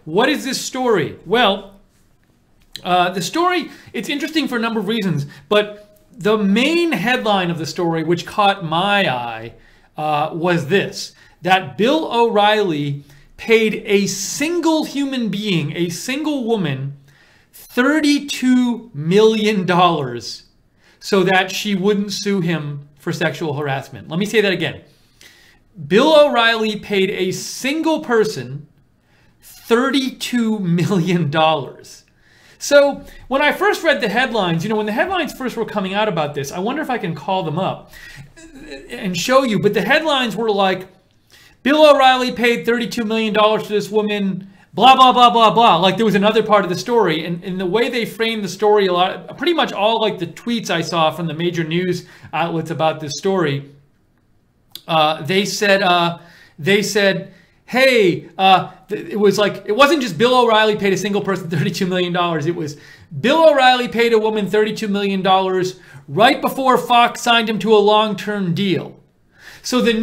What is this story? Well, the story, it's interesting for a number of reasons, but the main headline of the story, which caught my eye, was this: that Bill O'Reilly paid a single human being, a single woman, $32 million so that she wouldn't sue him for sexual harassment. Let me say that again. Bill O'Reilly paid a single person $32 million. So when I first read the headlines, when the headlines first were coming out about this, I wonder if I can call them up and show you. But the headlines were like, Bill O'Reilly paid $32 million to this woman, blah, blah, blah, blah, blah. Like there was another part of the story. And the way they framed the story, pretty much all like the tweets I saw from the major news outlets about this story, they said, hey, it was like, it wasn't just Bill O'Reilly paid a single person $32 million. It was Bill O'Reilly paid a woman $32 million right before Fox signed him to a long-term deal. So the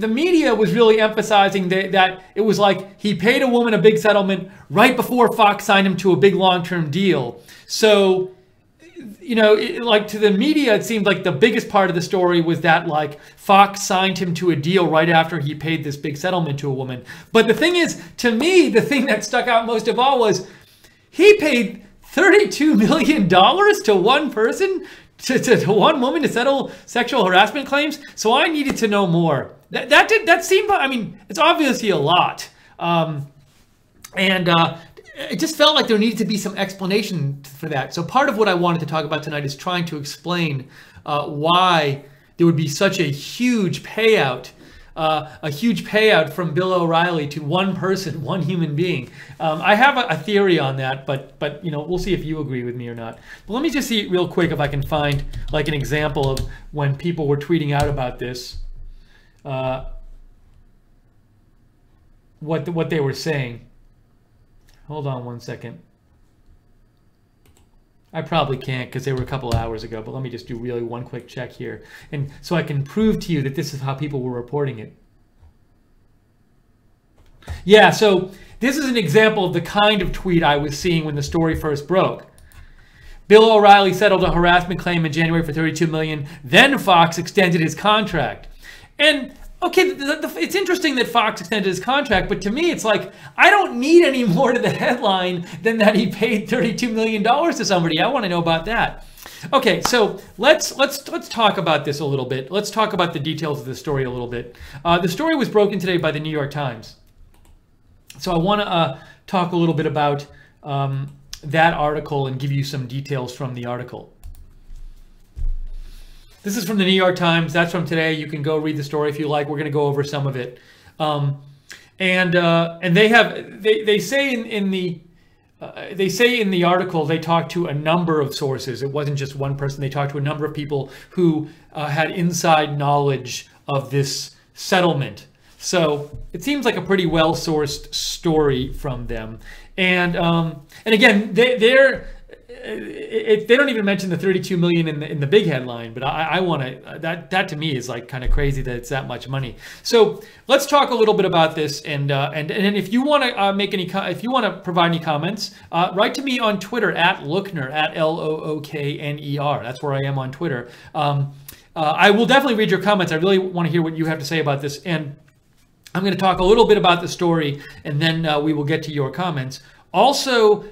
media was really emphasizing that it was like he paid a woman a big settlement right before Fox signed him to a big long-term deal. So, like to the media, it seemed like the biggest part of the story was that like Fox signed him to a deal right after he paid this big settlement to a woman. But the thing is, to me, the thing that stuck out most of all was he paid $32 million to one person, to one woman to settle sexual harassment claims. So I needed to know more. That seemed, I mean, it's obviously a lot. It just felt like there needed to be some explanation for that. So part of what I wanted to talk about tonight is trying to explain why there would be such a huge payout from Bill O'Reilly to one person, one human being. I have a theory on that, but we'll see if you agree with me or not. But let me just see real quick if I can find like an example of when people were tweeting out about this, what they were saying. Hold on one second. I probably can't because they were a couple of hours ago, but let me just do really one quick check here. And so I can prove to you that this is how people were reporting it. Yeah, so this is an example of the kind of tweet I was seeing when the story first broke. Bill O'Reilly settled a harassment claim in January for $32 million. Then Fox extended his contract. And okay, it's interesting that Fox extended his contract, but to me, it's like, I don't need any more to the headline than that he paid $32 million to somebody. I want to know about that. Okay, so let's talk about this a little bit. Let's talk about the details of the story a little bit. The story was broken today by the New York Times. So I want to talk a little bit about that article and give you some details from the article. This is from the New York Times. That's from today. You can go read the story if you like. We're going to go over some of it. And they say in the article they talked to a number of sources. It wasn't just one person. They talked to a number of people who had inside knowledge of this settlement. So it seems like a pretty well-sourced story from them. And again, they don't even mention the 32 million in the big headline, but I want to, that to me is like kind of crazy that it's that much money. So let's talk a little bit about this, and if you want to if you want to provide any comments, write to me on Twitter at Lookner, at Lookner. That's where I am on Twitter. I will definitely read your comments. I really want to hear what you have to say about this, and I'm going to talk a little bit about the story, and then we will get to your comments. Also,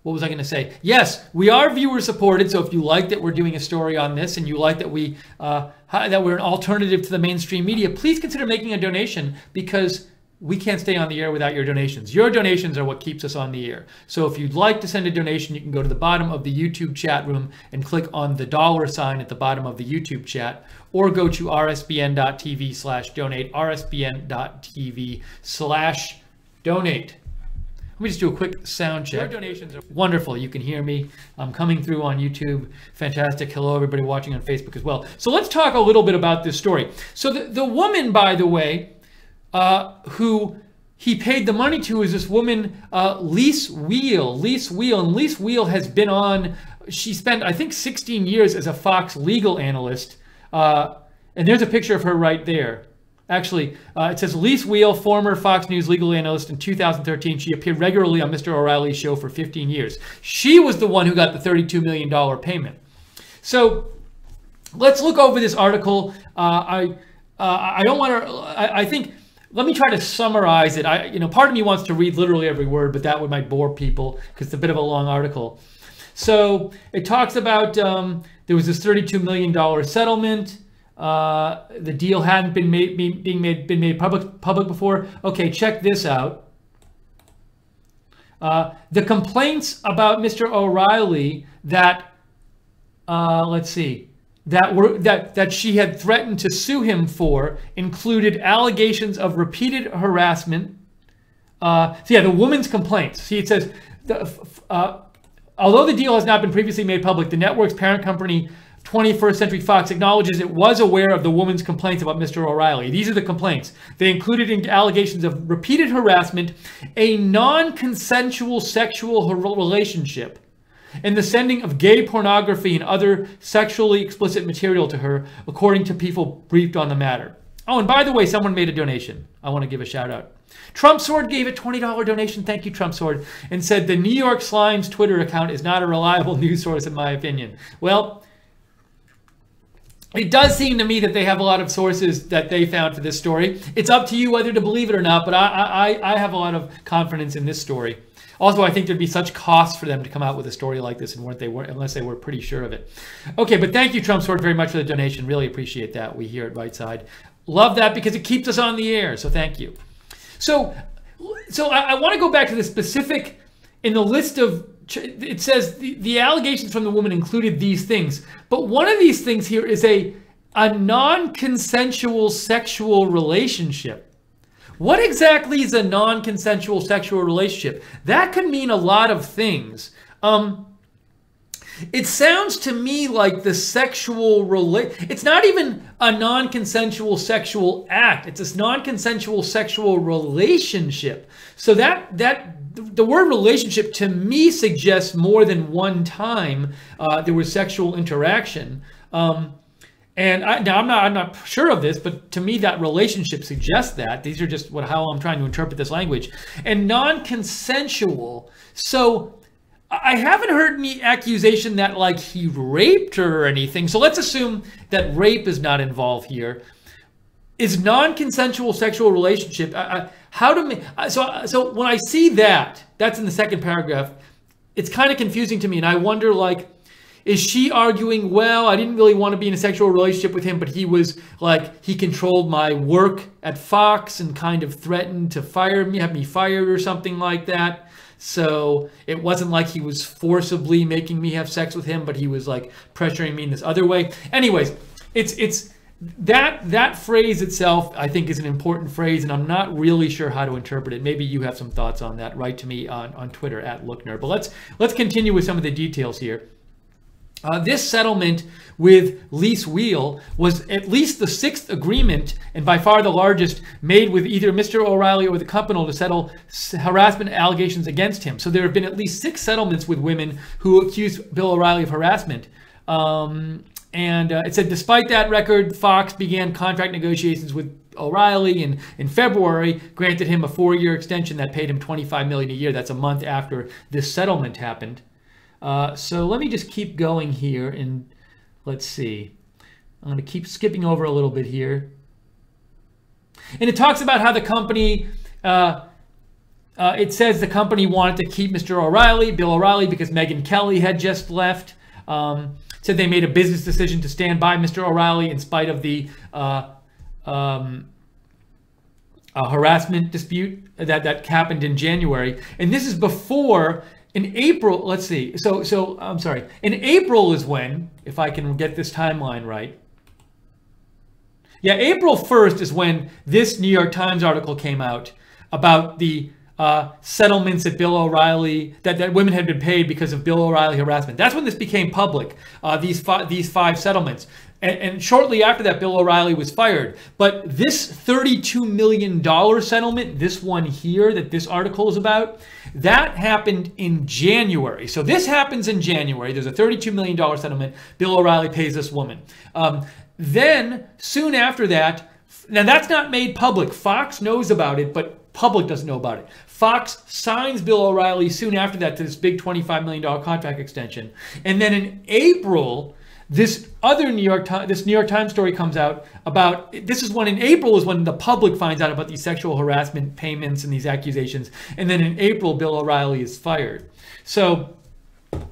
what was I going to say? Yes, we are viewer supported. So if you like that we're doing a story on this, and you like that we're an alternative to the mainstream media, please consider making a donation, because we can't stay on the air without your donations. Your donations are what keeps us on the air. So if you'd like to send a donation, you can go to the bottom of the YouTube chat room and click on the $ at the bottom of the YouTube chat, or go to rsbn.tv/donate, rsbn.tv/donate. Let me just do a quick sound check. Your donations are wonderful. You can hear me. I'm coming through on YouTube. Fantastic. Hello, everybody watching on Facebook as well. So let's talk a little bit about this story. So the woman, by the way, who he paid the money to is this woman, Lis Wiehl. Lis Wiehl. And Lis Wiehl has been on, she spent, I think, 16 years as a Fox legal analyst. And there's a picture of her right there. Actually, it says Lis Wiehl, former Fox News legal analyst in 2013. She appeared regularly on Mr. O'Reilly's show for 15 years. She was the one who got the $32 million payment. So let's look over this article. I don't want to, I think, let me try to summarize it. Part of me wants to read literally every word, but that might bore people because it's a bit of a long article. So it talks about there was this $32 million settlement. The deal hadn't been made public before. Okay, check this out. The complaints about Mr. O'Reilly that let's see, that she had threatened to sue him for included allegations of repeated harassment. So yeah, the woman's complaints. See, it says although the deal has not been previously made public, the network's parent company, 21st Century Fox, acknowledges it was aware of the woman's complaints about Mr. O'Reilly. These are the complaints. They included allegations of repeated harassment, a non-consensual sexual relationship, and the sending of gay pornography and other sexually explicit material to her, according to people briefed on the matter. Oh, and by the way, someone made a donation. I want to give a shout out. Trump Sword gave a $20 donation. Thank you, Trump Sword. And said the New York Slime's Twitter account is not a reliable news source in my opinion. Well, it does seem to me that they have a lot of sources that they found for this story. It's up to you whether to believe it or not, but I have a lot of confidence in this story. Also, I think there'd be such costs for them to come out with a story like this unless they were pretty sure of it. Okay, but thank you, Trump Sword, very much for the donation. Really appreciate that. We here at Right Side love that because it keeps us on the air, so thank you. So I want to go back to the specific in the list of, it says the allegations from the woman included these things, but one of these things here is a non-consensual sexual relationship. What exactly is a non-consensual sexual relationship? That could mean a lot of things. It sounds to me like the sexual it's not even a non-consensual sexual act. It's a non-consensual sexual relationship. So the word relationship to me suggests more than one time there was sexual interaction. And I'm not sure of this, but to me that relationship suggests that. These are just how I'm trying to interpret this language. And non-consensual. So I haven't heard any accusation that like he raped her or anything. So let's assume that rape is not involved here. Is non-consensual sexual relationship, so when I see that's in the second paragraph, it's kind of confusing to me. And I wonder, like, is she arguing, well, I didn't really want to be in a sexual relationship with him, but he was like, he controlled my work at Fox and kind of threatened to fire me, have me fired or something like that. So it wasn't like he was forcibly making me have sex with him, but he was like pressuring me in this other way. Anyways, it's that phrase itself, I think, is an important phrase, and I'm not really sure how to interpret it. Maybe you have some thoughts on that. Write to me on Twitter at Lookner. But let's continue with some of the details here. This settlement with Lis Wiehl was at least the sixth agreement, and by far the largest, made with either Mr. O'Reilly or the company to settle harassment allegations against him. So there have been at least 6 settlements with women who accused Bill O'Reilly of harassment. It said, despite that record, Fox began contract negotiations with O'Reilly and in February granted him a 4-year extension that paid him $25 million a year. That's a month after this settlement happened. So let me just keep going here and let's see. I'm going to keep skipping over a little bit here. And it talks about how the company, it says the company wanted to keep Mr. O'Reilly, Bill O'Reilly, because Megyn Kelly had just left. Said they made a business decision to stand by Mr. O'Reilly in spite of the harassment dispute that happened in January. And this is before, in April, let's see. So I'm sorry. In April is when, if I can get this timeline right. Yeah, April 1st is when this New York Times article came out about the settlements that Bill O'Reilly, that women had been paid because of Bill O'Reilly harassment. That's when this became public, these five settlements. And shortly after that, Bill O'Reilly was fired. But this $32 million settlement, this one here that this article is about, that happened in January. So this happens in January. There's a $32 million settlement. Bill O'Reilly pays this woman. Then, soon after that, Now, that's not made public. Fox knows about it, but public doesn't know about it. Fox signs Bill O'Reilly soon after that to this big $25 million contract extension. And then in April, this other New York Times story comes out about, this is when in April is when the public finds out about these sexual harassment payments and these accusations. And then in April, Bill O'Reilly is fired. So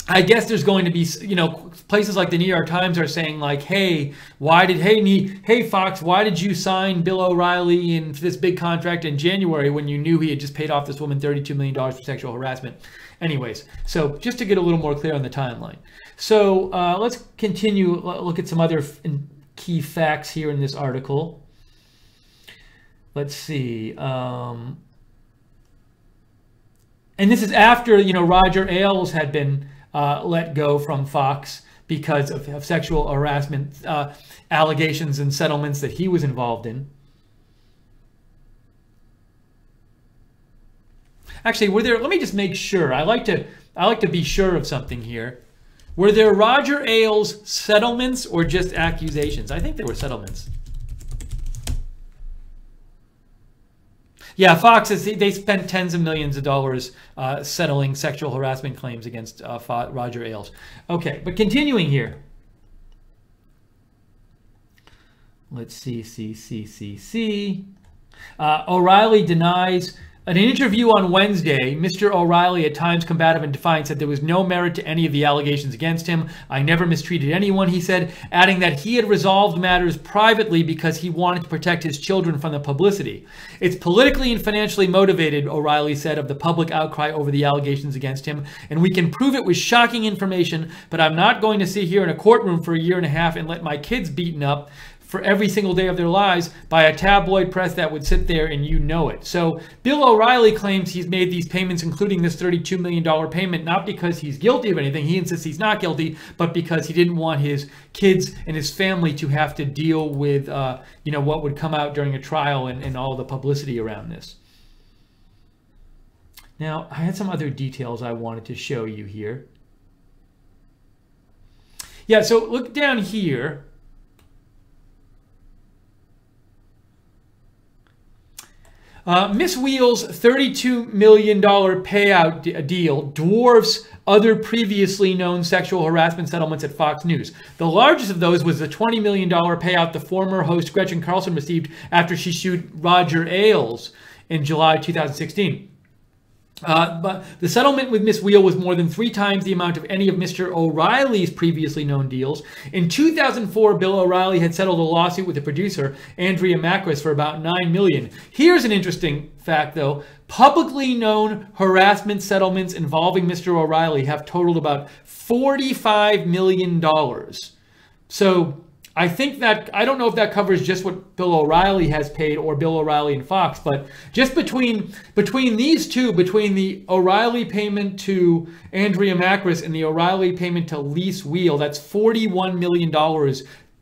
I guess there's going to be, you know, places like the New York Times are saying like, hey, hey Fox, why did you sign Bill O'Reilly in this big contract in January when you knew he had just paid off this woman $32 million for sexual harassment? Anyways, so just to get a little more clear on the timeline. So let's continue, look at some other key facts here in this article. Let's see. And this is after, you know, Roger Ailes had been let go from Fox because of sexual harassment allegations and settlements that he was involved in. Actually, were there, let me just make sure. I like to be sure of something here. Were there Roger Ailes settlements or just accusations? I think there were settlements. Yeah, Fox, they spent tens of millions of dollars settling sexual harassment claims against Roger Ailes. Okay, but continuing here. Let's see. O'Reilly denies. In an interview on Wednesday, Mr. O'Reilly, at times combative and defiant, said there was no merit to any of the allegations against him. I never mistreated anyone, he said, adding that he had resolved matters privately because he wanted to protect his children from the publicity. It's politically and financially motivated, O'Reilly said, of the public outcry over the allegations against him, and we can prove it with shocking information, but I'm not going to sit here in a courtroom for a year and a half and let my kids beaten up for every single day of their lives by a tabloid press that would sit there and you know it. So Bill O'Reilly claims he's made these payments, including this $32 million payment, not because he's guilty of anything. He insists he's not guilty, but because he didn't want his kids and his family to have to deal with, you know, what would come out during a trial and all the publicity around this. Now, I had some other details I wanted to show you here. Yeah, so look down here. Ms. Wiehl's $32 million payout deal dwarfs other previously known sexual harassment settlements at Fox News. The largest of those was the $20 million payout the former host Gretchen Carlson received after she sued Roger Ailes in July 2016. But the settlement with Ms. Wiehl was more than 3 times the amount of any of Mr. O'Reilly's previously known deals. In 2004, Bill O'Reilly had settled a lawsuit with the producer, Andrea Macris, for about $9 million. Here's an interesting fact, though. Publicly known harassment settlements involving Mr. O'Reilly have totaled about $45 million. So I think that, I don't know if that covers just what Bill O'Reilly has paid or Bill O'Reilly and Fox, but just between these two, between the O'Reilly payment to Andrea Macris and the O'Reilly payment to Lis Wiehl, that's $41 million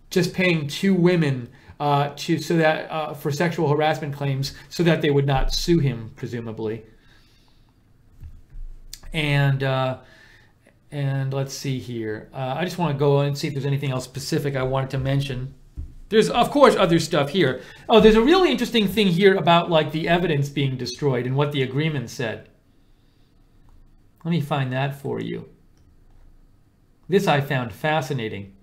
just paying 2 women for sexual harassment claims so that they would not sue him, presumably. And let's see here. I just want to go and see if there's anything else specific I wanted to mention. There's, of course, other stuff here. Oh, there's a really interesting thing here about like the evidence being destroyed and what the agreement said. Let me find that for you. This I found fascinating.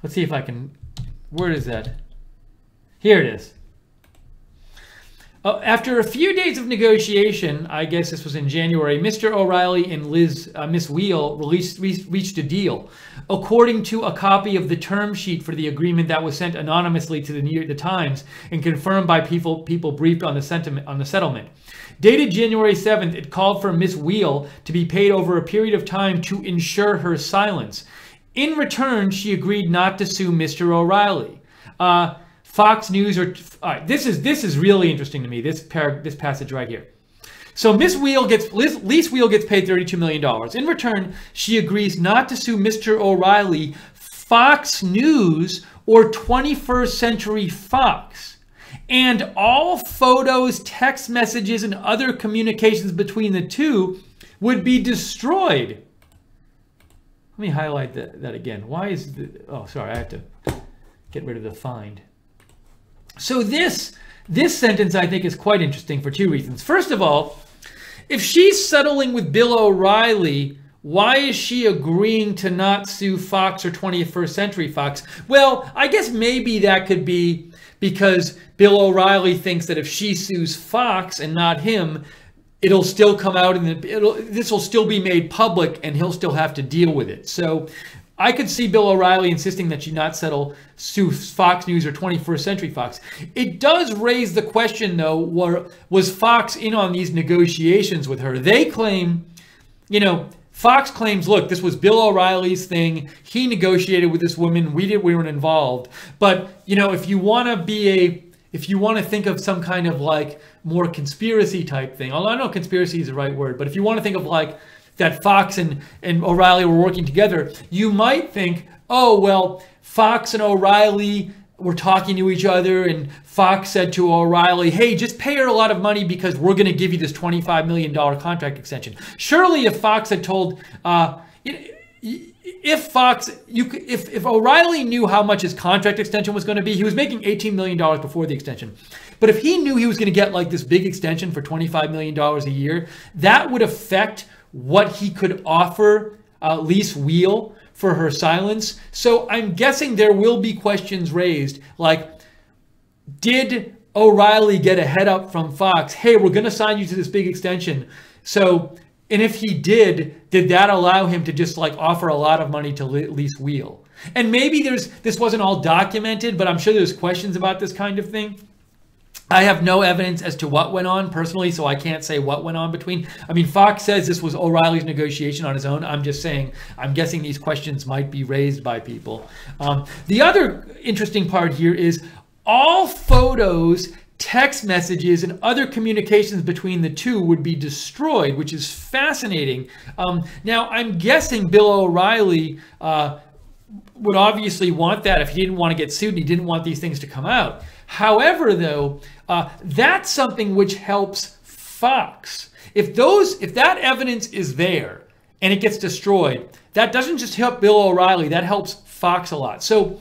Let's see if I can, where is that? Here it is. After a few days of negotiation, I guess this was in January, Mr. O'Reilly and Ms. Wiehl reached a deal. According to a copy of the term sheet for the agreement that was sent anonymously to the Times and confirmed by people briefed on the settlement. Dated January 7th, it called for Ms. Wiehl to be paid over a period of time to ensure her silence. In return, she agreed not to sue Mr. O'Reilly. Fox News, all right, this is really interesting to me, this passage right here. So Lis Wiehl gets paid $32 million. In return, she agrees not to sue Mr. O'Reilly, Fox News, or 21st Century Fox. And all photos, text messages, and other communications between the two would be destroyed. Now, this is really interesting to me, this passage right here. So Lis Wiehl gets paid $32 million. In return, she agrees not to sue Mr. O'Reilly, Fox News, or 21st Century Fox. And all photos, text messages, and other communications between the two would be destroyed. Let me highlight that again. Why is the, oh, sorry, I have to get rid of the find. So this sentence I think is quite interesting for two reasons. First of all, if she's settling with Bill O'Reilly, why is she agreeing to not sue Fox or 21st Century Fox? Well, I guess maybe that could be because Bill O'Reilly thinks that if she sues Fox and not him, it'll still come out and this will still be made public and he'll still have to deal with it. So I could see Bill O'Reilly insisting that she not sue Fox News or 21st Century Fox. It does raise the question, though, was Fox in on these negotiations with her? They claim, Fox claims, look, this was Bill O'Reilly's thing. He negotiated with this woman. We weren't involved. But, if you want to think of some kind of like more conspiracy type thing, although I know conspiracy is the right word, but if you want to think of like that Fox and O'Reilly were working together, you might think, oh, well, Fox and O'Reilly were talking to each other and Fox said to O'Reilly, hey, just pay her a lot of money because we're going to give you this $25 million contract extension. Surely if Fox had told, if O'Reilly knew how much his contract extension was going to be, he was making $18 million before the extension. But if he knew he was going to get like this big extension for $25 million a year, that would affect what he could offer Lis Wiehl for her silence. So I'm guessing there will be questions raised like, did O'Reilly get a head up from Fox? Hey, we're going to sign you to this big extension. So, and if he did that allow him to just like offer a lot of money to Lis Wiehl? And maybe this wasn't all documented, but I'm sure there's questions about this kind of thing. I have no evidence as to what went on personally, so I can't say what went on between. I mean, Fox says this was O'Reilly's negotiation on his own. I'm just saying, I'm guessing these questions might be raised by people. The other interesting part here is all photos, text messages, and other communications between the two would be destroyed, which is fascinating. Now, I'm guessing Bill O'Reilly would obviously want that if he didn't want to get sued and he didn't want these things to come out. However, though, that's something which helps Fox. If that evidence is there and it gets destroyed, that doesn't just help Bill O'Reilly, that helps Fox a lot. So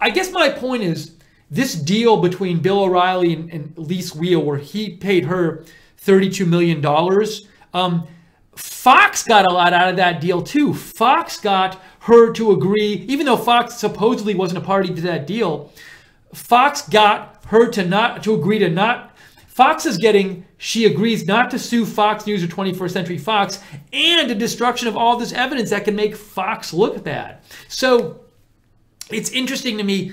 I guess my point is this deal between Bill O'Reilly and Lis Wiehl, where he paid her $32 million, Fox got a lot out of that deal too. Fox got her to agree, even though Fox supposedly wasn't a party to that deal, Fox got her to agree to not. Fox is getting, she agrees not to sue Fox News or 21st Century Fox, and a destruction of all this evidence that can make Fox look bad. So it's interesting to me,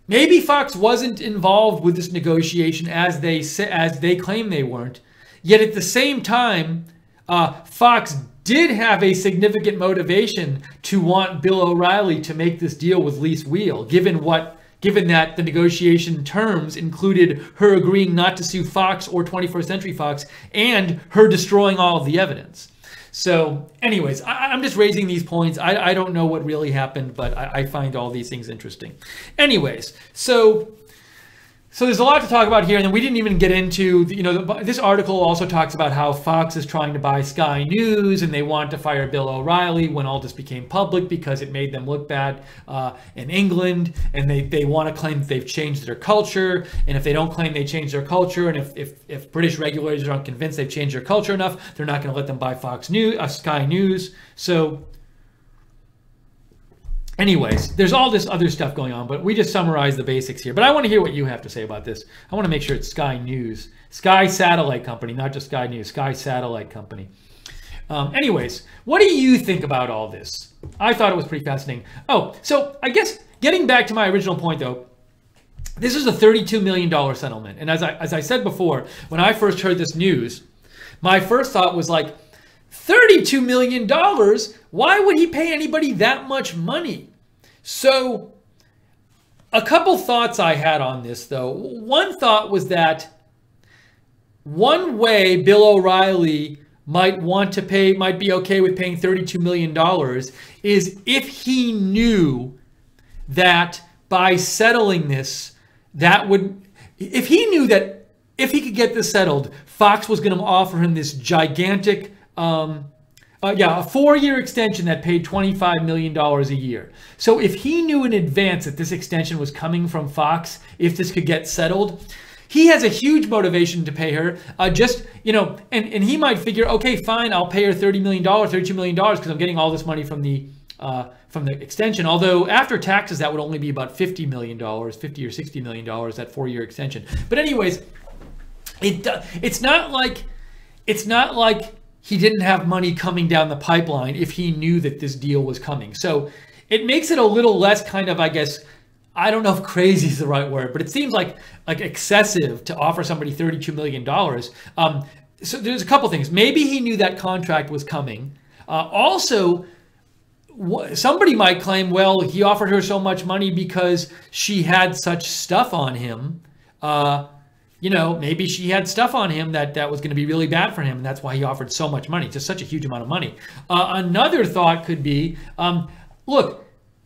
maybe Fox wasn't involved with this negotiation as they claim they weren't. Yet at the same time, Fox did have a significant motivation to want Bill O'Reilly to make this deal with Lis Wiehl, given that the negotiation terms included her agreeing not to sue Fox or 21st Century Fox and her destroying all of the evidence. So anyways, I'm just raising these points. I don't know what really happened, but I find all these things interesting. Anyways, so there's a lot to talk about here, and then we didn't even get into, this article also talks about how Fox is trying to buy Sky News, and they want to fire Bill O'Reilly when all this became public because it made them look bad in England, and they want to claim that they've changed their culture, and if they don't claim they changed their culture, and if British regulators aren't convinced they've changed their culture enough, they're not going to let them buy Sky News. So anyways, there's all this other stuff going on, but we just summarized the basics here. But I want to hear what you have to say about this. I want to make sure it's Sky News. Sky Satellite Company, not just Sky News. Sky Satellite Company. Anyways, what do you think about all this? I thought it was pretty fascinating. Oh, so I guess getting back to my original point, though, this is a $32 million settlement. And as I said before, when I first heard this news, my first thought was like, $32 million? Why would he pay anybody that much money? So a couple thoughts I had on this, though. One thought was that one way Bill O'Reilly might be okay with paying $32 million is if he knew that by settling this, if he knew that if he could get this settled, Fox was going to offer him this gigantic Yeah, a 4-year extension that paid $25 million a year. So if he knew in advance that this extension was coming from Fox, if this could get settled, he has a huge motivation to pay her. And he might figure, okay, fine, I'll pay her $30 million, $32 million because I'm getting all this money from the extension. Although after taxes, that would only be about $50 million, $50 or $60 million, that 4-year extension. But anyways, it's not like he didn't have money coming down the pipeline if he knew that this deal was coming. So it makes it a little less kind of, I guess, I don't know if crazy is the right word, but it seems like excessive to offer somebody $32 million. So there's a couple things. Maybe he knew that contract was coming. Also, somebody might claim, well, he offered her so much money because she had such stuff on him. Maybe she had stuff on him that was going to be really bad for him, and that's why he offered so much money, just such a huge amount of money. Another thought could be, look,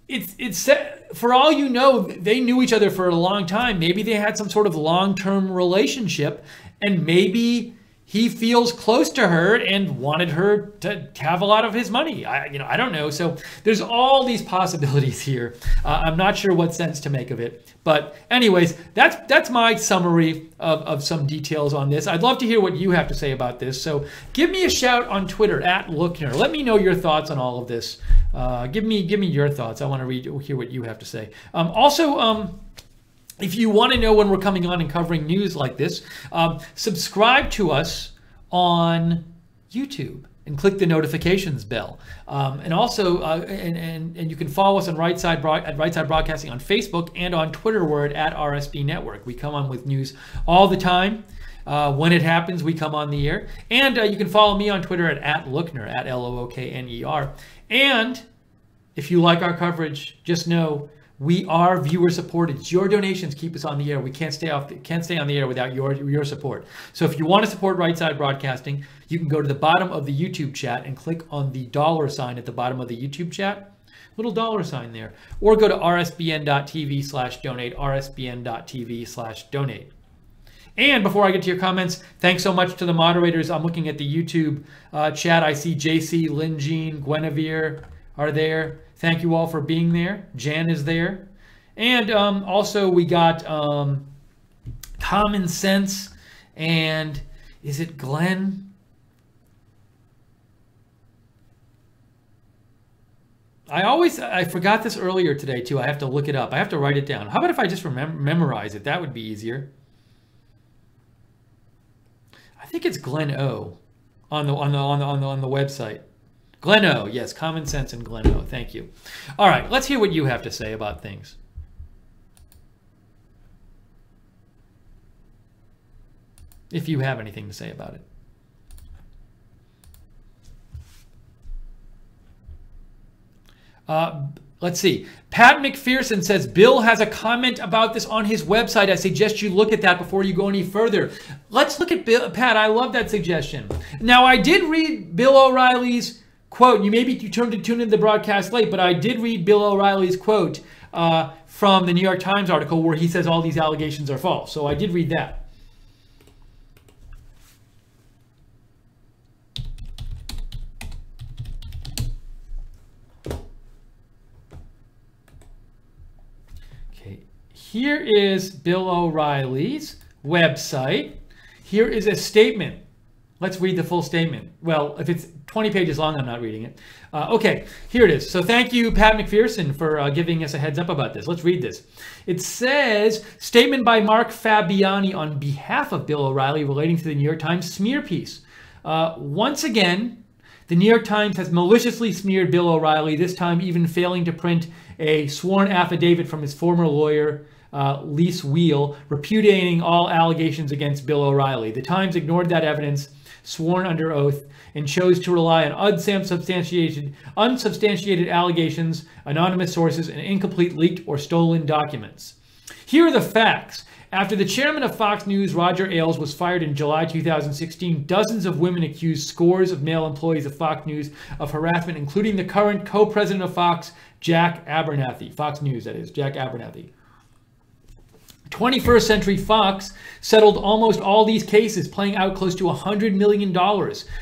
it's for all you know, they knew each other for a long time. Maybe they had some sort of long-term relationship, and maybe he feels close to her and wanted her to have a lot of his money. I don't know. So there's all these possibilities here. I'm not sure what sense to make of it. But anyways, that's my summary of some details on this. I'd love to hear what you have to say about this. So give me a shout on Twitter @Lookner. Let me know your thoughts on all of this. Give me your thoughts. I want to hear what you have to say. If you want to know when we're coming on and covering news like this, subscribe to us on YouTube and click the notifications bell. And also, and you can follow us on Right Side Broadcasting on Facebook and on Twitter. We're at RSB Network. We come on with news all the time. When it happens, we come on the air. And you can follow me on Twitter at @Lookner, @LOOKNER. And if you like our coverage, just know we are viewer supported. It's your donations keep us on the air. We can't stay on the air without your support. So if you want to support Right Side Broadcasting, you can go to the bottom of the YouTube chat and click on the $ at the bottom of the YouTube chat. Little $ there. Or go to rsbn.tv/donate, rsbn.tv/donate. And before I get to your comments, thanks so much to the moderators. I'm looking at the YouTube chat. I see JC, Lynn Jean, Guinevere are there. Thank you all for being there. Jan is there. And also we got Common Sense and is it Glenn? I forgot this earlier today too. I have to look it up. I have to write it down. How about if I just memorize it? That would be easier. I think it's Glenn O on the website. Glenn O, yes, Common Sense and Glenn O. Thank you. All right, let's hear what you have to say about things. If you have anything to say about it. Let's see. Pat McPherson says, Bill has a comment about this on his website. I suggest you look at that before you go any further. Let's look at Bill. Pat, I love that suggestion. Now, I did read Bill O'Reilly's quote. You turned to tune in the broadcast late, but I did read Bill O'Reilly's quote from the New York Times article where he says all these allegations are false. So I did read that. Okay, here is Bill O'Reilly's website. Here is a statement. Let's read the full statement. Well, if it's 20 pages long, I'm not reading it. Okay, here it is. So thank you, Pat McPherson, for giving us a heads up about this. Let's read this. It says, statement by Mark Fabiani on behalf of Bill O'Reilly relating to the New York Times smear piece. Once again, the New York Times has maliciously smeared Bill O'Reilly, this time even failing to print a sworn affidavit from his former lawyer, Lis Wiehl, repudiating all allegations against Bill O'Reilly. The Times ignored that evidence, sworn under oath, and chose to rely on unsubstantiated allegations, anonymous sources, and incomplete, leaked, or stolen documents. Here are the facts. After the chairman of Fox News, Roger Ailes, was fired in July 2016, dozens of women accused scores of male employees of Fox News of harassment, including the current co-president of Fox, Jack Abernathy. Fox News, that is, Jack Abernathy. 21st Century Fox settled almost all these cases, paying out close to $100 million.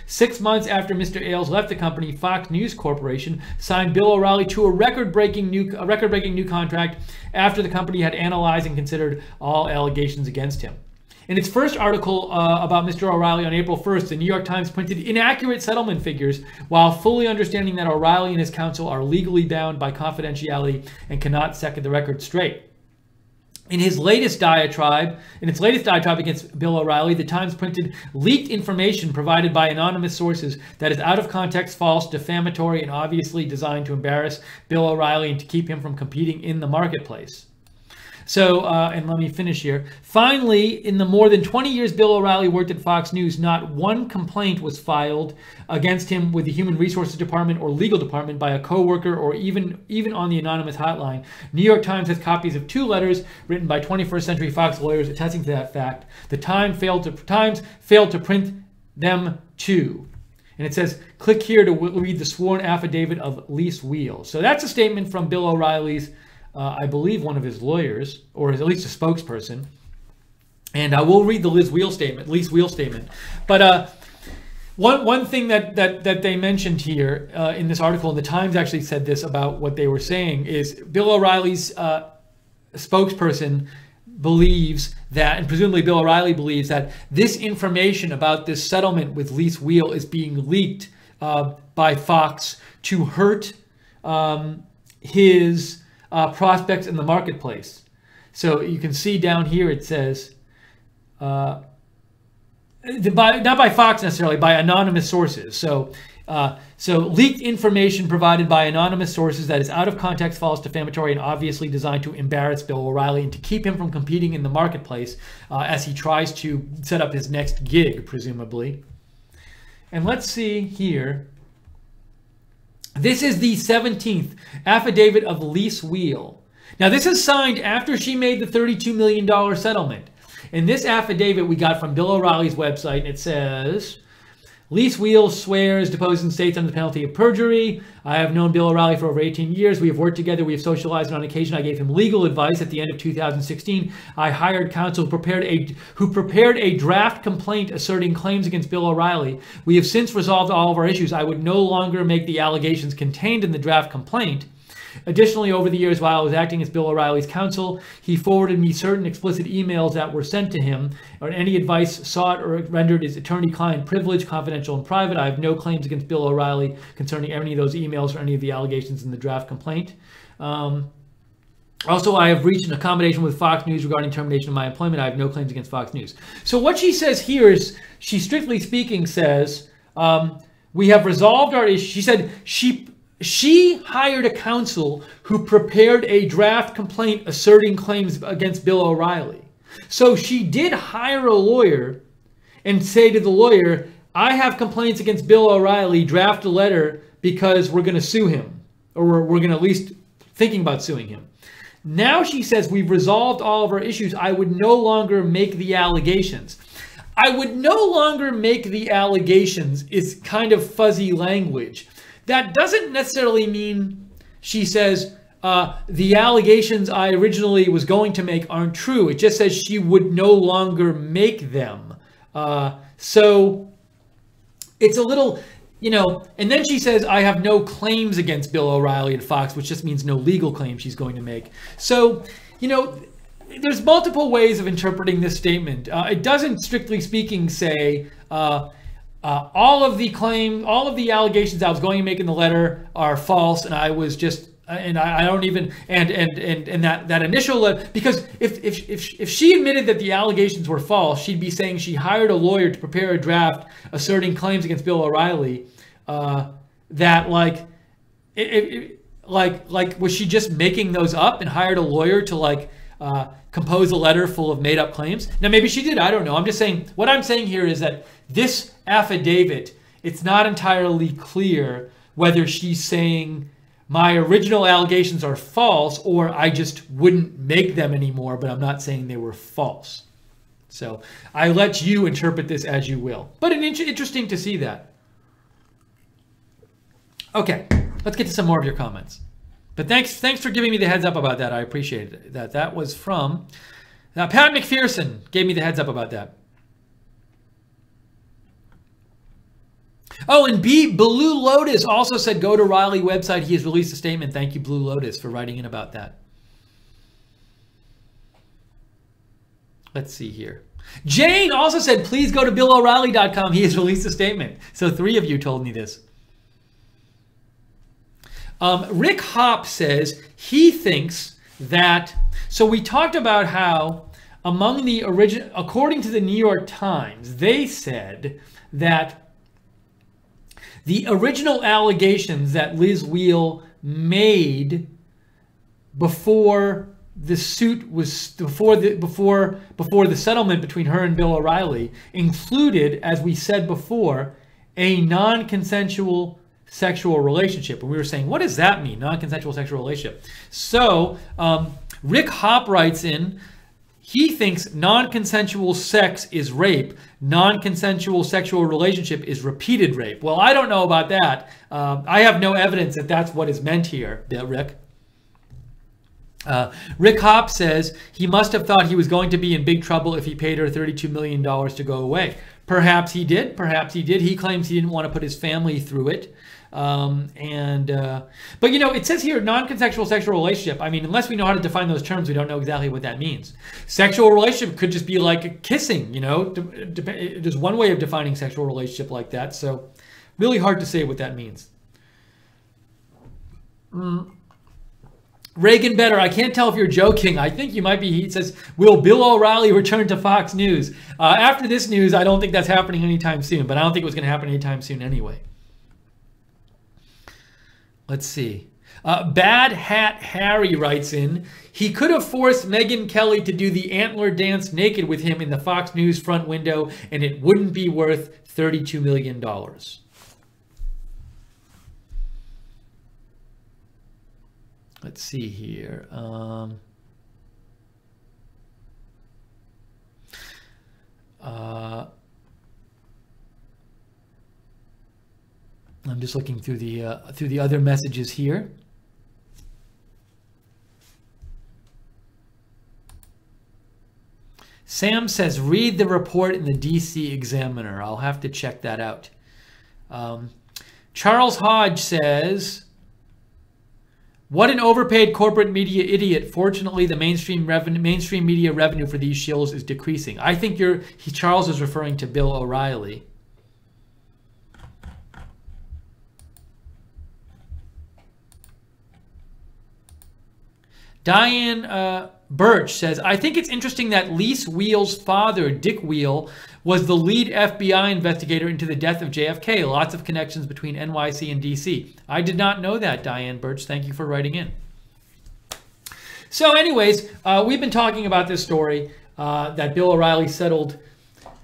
6 months after Mr. Ailes left the company, Fox News Corporation signed Bill O'Reilly to a record-breaking new contract after the company had analyzed and considered all allegations against him. In its first article about Mr. O'Reilly on April 1st, the New York Times printed inaccurate settlement figures while fully understanding that O'Reilly and his counsel are legally bound by confidentiality and cannot set the record straight. In its latest diatribe against Bill O'Reilly, the Times printed leaked information provided by anonymous sources that is out of context, false, defamatory, and obviously designed to embarrass Bill O'Reilly and to keep him from competing in the marketplace. So, and let me finish here. Finally, in the more than 20 years Bill O'Reilly worked at Fox News, not one complaint was filed against him with the Human Resources Department or Legal Department by a coworker or even on the anonymous hotline. New York Times has copies of 2 letters written by 21st Century Fox lawyers attesting to that fact. The Times failed to print them too. And it says, click here to read the sworn affidavit of Lis Wiehl. So that's a statement from Bill O'Reilly's I believe one of his lawyers, or at least a spokesperson. And I will read the Lis Wiehl statement. But one thing that they mentioned here in this article, and the Times actually said this about what they were saying, is Bill O'Reilly's spokesperson believes that, and presumably Bill O'Reilly believes that this information about this settlement with Lis Wiehl is being leaked by Fox to hurt his prospects in the marketplace. So you can see down here it says, not by Fox necessarily, by anonymous sources. So leaked information provided by anonymous sources that is out of context, false, defamatory, and obviously designed to embarrass Bill O'Reilly and to keep him from competing in the marketplace as he tries to set up his next gig, presumably. And let's see here. This is the 17th affidavit of Lis Wiehl. Now, this is signed after she made the $32 million settlement. And this affidavit we got from Bill O'Reilly's website, and it says, Lis Wiehl swears, deposes and states under the penalty of perjury. I have known Bill O'Reilly for over 18 years. We have worked together. We have socialized, and on occasion I gave him legal advice. At the end of 2016, I hired counsel who prepared a draft complaint asserting claims against Bill O'Reilly. We have since resolved all of our issues. I would no longer make the allegations contained in the draft complaint. Additionally, over the years, while I was acting as Bill O'Reilly's counsel, he forwarded me certain explicit emails that were sent to him, or any advice sought or rendered is attorney-client privilege, confidential and private. I have no claims against Bill O'Reilly concerning any of those emails or any of the allegations in the draft complaint. Also, I have reached an accommodation with Fox News regarding termination of my employment. I have no claims against Fox News. So what she says here is, she strictly speaking says, we have resolved our issue. She said she hired a counsel who prepared a draft complaint asserting claims against Bill O'Reilly. So she did hire a lawyer and say to the lawyer, I have complaints against Bill O'Reilly, draft a letter because we're going to sue him, or we're going to at least thinking about suing him. Now she says, we've resolved all of our issues. I would no longer make the allegations. I would no longer make the allegations is kind of fuzzy language. That doesn't necessarily mean she says the allegations I originally was going to make aren't true. It just says she would no longer make them. So it's a little, and then she says, I have no claims against Bill O'Reilly at Fox, which just means no legal claim she's going to make. So, there's multiple ways of interpreting this statement. It doesn't, strictly speaking, say, all of the allegations I was going to make in the letter are false, and I was just, and I don't even, and that initial letter, because if she admitted that the allegations were false, she'd be saying she hired a lawyer to prepare a draft asserting claims against Bill O'Reilly, that was she just making those up and hired a lawyer to compose a letter full of made up claims? Now, maybe she did, I don't know. I'm just saying, what I'm saying here is that this affidavit, it's not entirely clear whether she's saying my original allegations are false or I just wouldn't make them anymore, but I'm not saying they were false. So I let you interpret this as you will. But interesting to see that. Okay, let's get to some more of your comments. But thanks for giving me the heads up about that. I appreciate it. That was from Now, Pat McPherson gave me the heads up about that. Oh, and Blue Lotus also said, go to Riley website. He has released a statement. Thank you, Blue Lotus, for writing in about that. Let's see here. Jane also said, please go to BillO'Reilly.com. He has released a statement. So 3 of you told me this. Rick Hopp says he thinks that, so we talked about how among the original, according to the New York Times, they said that the original allegations that Lis Wiehl made before the suit was, before the settlement between her and Bill O'Reilly included, as we said before, a non-consensual sexual relationship. And we were saying, what does that mean, non-consensual sexual relationship? So Rick Hopp writes in, he thinks non-consensual sex is rape. Non-consensual sexual relationship is repeated rape. Well, I don't know about that. I have no evidence that that's what is meant here, Rick. Rick Hopp says he must have thought he was going to be in big trouble if he paid her $32 million to go away. Perhaps he did. Perhaps he did. He claims he didn't want to put his family through it. But you know, it says here non-consensual sexual relationship. I mean, unless we know how to define those terms, we don't know exactly what that means. Sexual relationship could just be like kissing, you know. There's one way of defining sexual relationship like that. So really hard to say what that means. Reagan Better, I can't tell if you're joking. I think you might be. He says, will Bill O'Reilly return to Fox News? After this news, I don't think that's happening anytime soon, but I don't think it was going to happen anytime soon anyway. Let's see. Bad Hat Harry writes in, he could have forced Megyn Kelly to do the antler dance naked with him in the Fox News front window, and it wouldn't be worth $32 million. Let's see here. I'm just looking through the other messages here. Sam says, read the report in the DC Examiner. I'll have to check that out. Charles Hodge says, what an overpaid corporate media idiot. Fortunately, the mainstream media revenue for these shills is decreasing. I think Charles is referring to Bill O'Reilly. Diane Birch says, I think it's interesting that Lis Wiehl's father, Dick Wiehl, was the lead FBI investigator into the death of JFK. Lots of connections between NYC and DC. I did not know that, Diane Birch. Thank you for writing in. So anyways, we've been talking about this story that Bill O'Reilly settled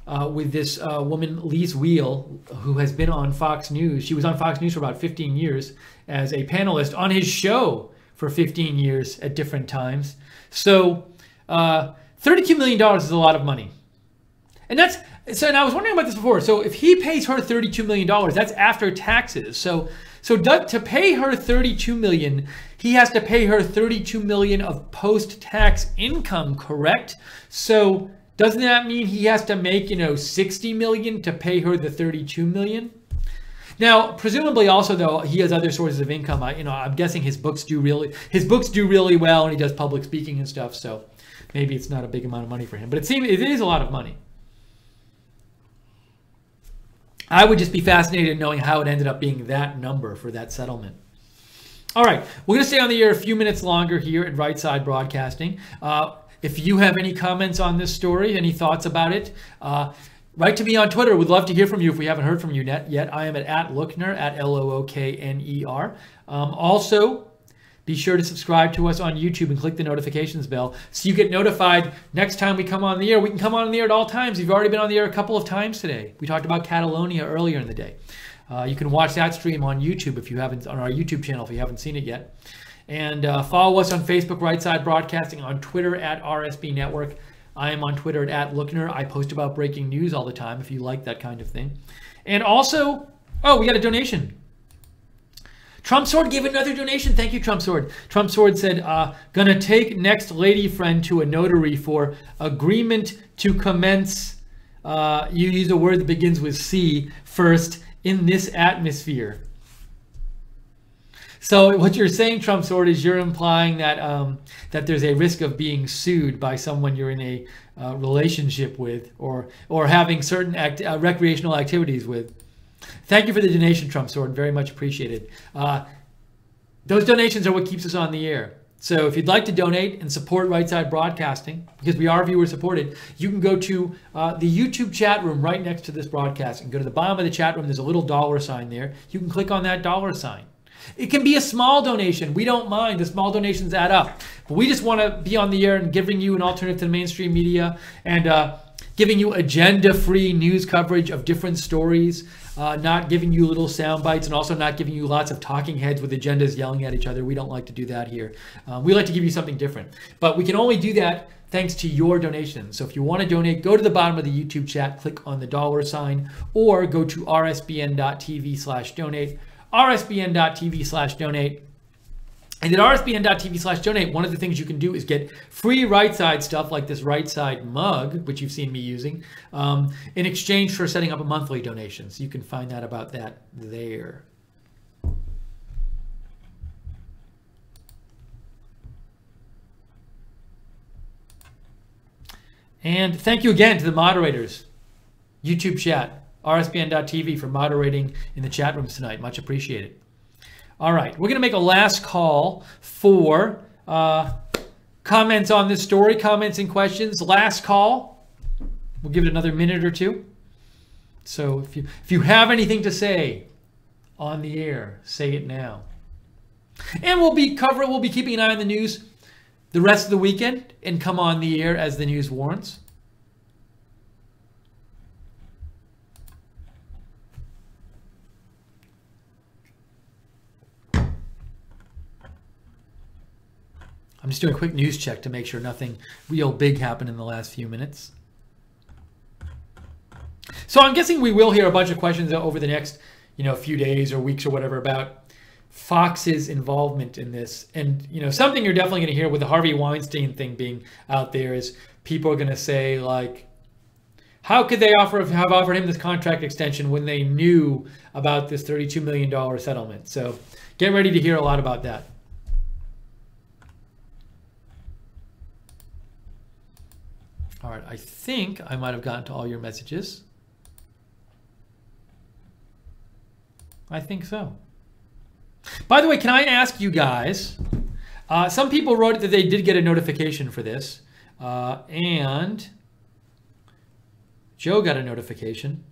with this woman, Lis Wiehl, who has been on Fox News. She was on Fox News for about 15 years as a panelist on his show for 15 years at different times. So $32 million is a lot of money. And and I was wondering about this before. So if he pays her $32 million, that's after taxes. So to pay her $32 million, he has to pay her $32 million of post-tax income, correct? So doesn't that mean he has to make, $60 million to pay her the $32 million? Now, presumably also though, he has other sources of income. I'm guessing his books do really well, and he does public speaking and stuff. So maybe it's not a big amount of money for him, but it is a lot of money. I would just be fascinated in knowing how it ended up being that number for that settlement. All right, we're going to stay on the air a few minutes longer here at Right Side Broadcasting. If you have any comments on this story, any thoughts about it, write to me on Twitter. We'd love to hear from you if we haven't heard from you yet. I am at Lookner, at Lookner. Also, be sure to subscribe to us on YouTube and click the notifications bell so you get notified next time we come on the air. We can come on the air at all times. You've already been on the air a couple of times today. We talked about Catalonia earlier in the day. You can watch that stream on YouTube if you haven't, on our YouTube channel if you haven't seen it yet. And follow us on Facebook, Right Side Broadcasting, on Twitter at RSB Network. I am on Twitter at Lookner. I post about breaking news all the time if you like that kind of thing. And also, we got a donation. Trump Sword gave another donation. Thank you, Trump Sword. Trump Sword said, gonna take next lady friend to a notary for agreement to commence. You use a word that begins with C first in this atmosphere. So what you're saying, Trump Sword, is you're implying that that there's a risk of being sued by someone you're in a relationship with, or having certain recreational activities with. Thank you for the donation, Trump Sword. Very much appreciated. Those donations are what keeps us on the air. So if you'd like to donate and support Right Side Broadcasting, because we are viewer supported, you can go to the YouTube chat room right next to this broadcast and go to the bottom of the chat room. There's a little $sign there. You can click on that $sign. It can be a small donation. We don't mind. The small donations add up. But we just want to be on the air and giving you an alternative to the mainstream media, and giving you agenda-free news coverage of different stories, not giving you little sound bites, and also not giving you lots of talking heads with agendas yelling at each other. We don't like to do that here. We like to give you something different. But we can only do that thanks to your donations. So if you want to donate, go to the bottom of the YouTube chat, click on the $sign, or go to rsbn.tv/donate, rsbn.tv/donate. And at rsbn.tv/donate, one of the things you can do is get free Right Side stuff like this Right Side mug, which you've seen me using, in exchange for setting up a monthly donation. So you can find out about that there. And thank you again to the moderators, YouTube chat, rsbn.tv, for moderating in the chat rooms tonight. Much appreciated. All right, we're going to make a last call for comments on this story, comments and questions. Last call. We'll give it another minute or two. So if you have anything to say on the air, say it now. And we'll be keeping an eye on the news the rest of the weekend and come on the air as the news warrants. I'm just doing a quick news check to make sure nothing real big happened in the last few minutes. So I'm guessing we will hear a bunch of questions over the next, few days or weeks or whatever about Fox's involvement in this. And, something you're definitely going to hear with the Harvey Weinstein thing being out there is people are going to say, like, how could they have offered him this contract extension when they knew about this $32 million settlement? So get ready to hear a lot about that. All right, I think I might have gotten to all your messages. I think so. By the way, can I ask you guys, some people wrote that they did get a notification for this, and Joe got a notification.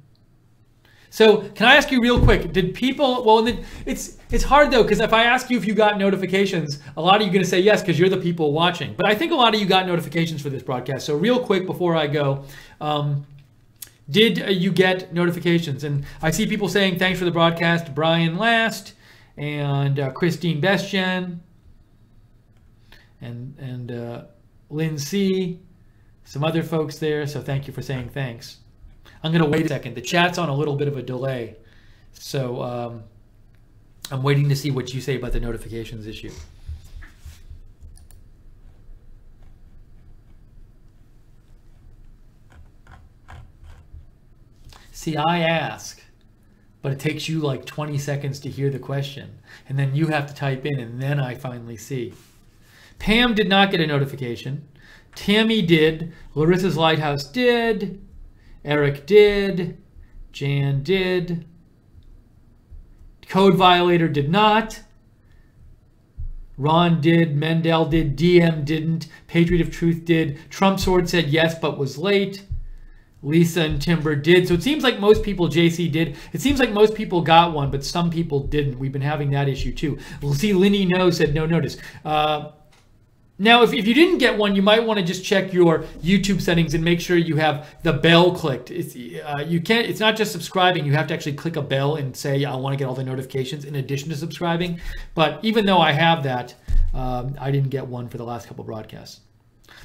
So can I ask you real quick, did people, well, it's hard though, because if I ask you if you got notifications, a lot of you are going to say yes, because you're the people watching. But I think a lot of you got notifications for this broadcast. So real quick before I go, did you get notifications? And I see people saying thanks for the broadcast, Brian Last, and Christine Bestjen, and Lynn C., some other folks there. So thank you for saying thanks. I'm going to wait a second. The chat's on a little bit of a delay. So I'm waiting to see what you say about the notifications issue. See, I ask, but it takes you like 20 seconds to hear the question. And then you have to type in, and then I finally see. Pam did not get a notification. Tammy did. Larissa's Lighthouse did. Eric did. Jan did. Code Violator did not. Ron did. Mendel did. DM didn't. Patriot of Truth did. Trump Sword said yes, but was late. Lisa and Timber did. So it seems like most people, JC did. It seems like most people got one, but some people didn't. We've been having that issue too. We'll see, Linny No said no notice. Now, if you didn't get one, you might want to just check your YouTube settings and make sure you have the bell clicked. It's not just subscribing. You have to actually click a bell and say, I want to get all the notifications in addition to subscribing. But even though I have that, I didn't get one for the last couple broadcasts.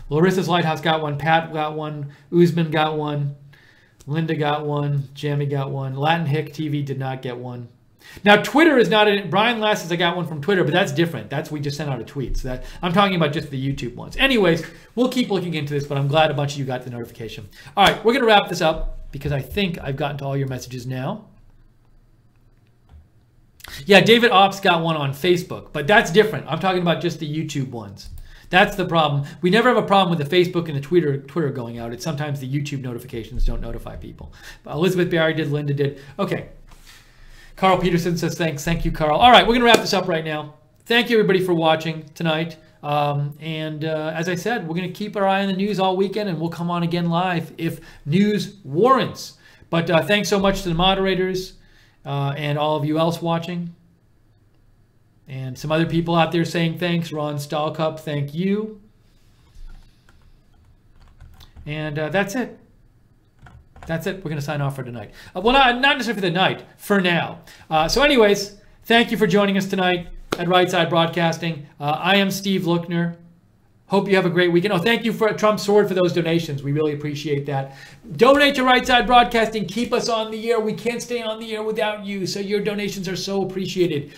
Larissa's Lighthouse got one. Pat got one. Usman got one. Linda got one. Jamie got one. Latin Hick TV did not get one. Now, Twitter is not in. Brian Lass says I got one from Twitter, but that's different. We just sent out a tweet. So I'm talking about just the YouTube ones. Anyways, we'll keep looking into this, but I'm glad a bunch of you got the notification. All right, we're going to wrap this up because I think I've gotten to all your messages now. Yeah, David Ops got one on Facebook, but that's different. I'm talking about just the YouTube ones. That's the problem. We never have a problem with the Facebook and the Twitter going out. It's sometimes the YouTube notifications don't notify people. Elizabeth Barry did, Linda did. Okay. Carl Peterson says thanks. Thank you, Carl. All right, we're going to wrap this up right now. Thank you, everybody, for watching tonight. As I said, we're going to keep our eye on the news all weekend, and we'll come on again live if news warrants. But thanks so much to the moderators and all of you else watching. And some other people out there saying thanks. Ron Stahlcup, thank you. And that's it. That's it. We're going to sign off for tonight. Well, not necessarily for the night, for now. So anyways, thank you for joining us tonight at Right Side Broadcasting. I am Steve Lookner. Hope you have a great weekend. Oh, thank you for Trump Sword for those donations. We really appreciate that. Donate to Right Side Broadcasting. Keep us on the air. We can't stay on the air without you. So your donations are so appreciated.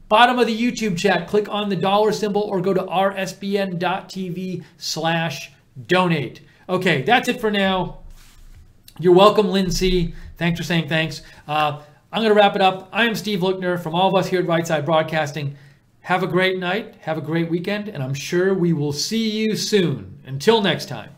Bottom of the YouTube chat, click on the dollar symbol or go to rsbn.tv/donate. Okay, that's it for now. You're welcome, Lindsay. Thanks for saying thanks. I'm going to wrap it up. I am Steve Lookner from all of us here at Right Side Broadcasting. Have a great night. Have a great weekend. And I'm sure we will see you soon. Until next time.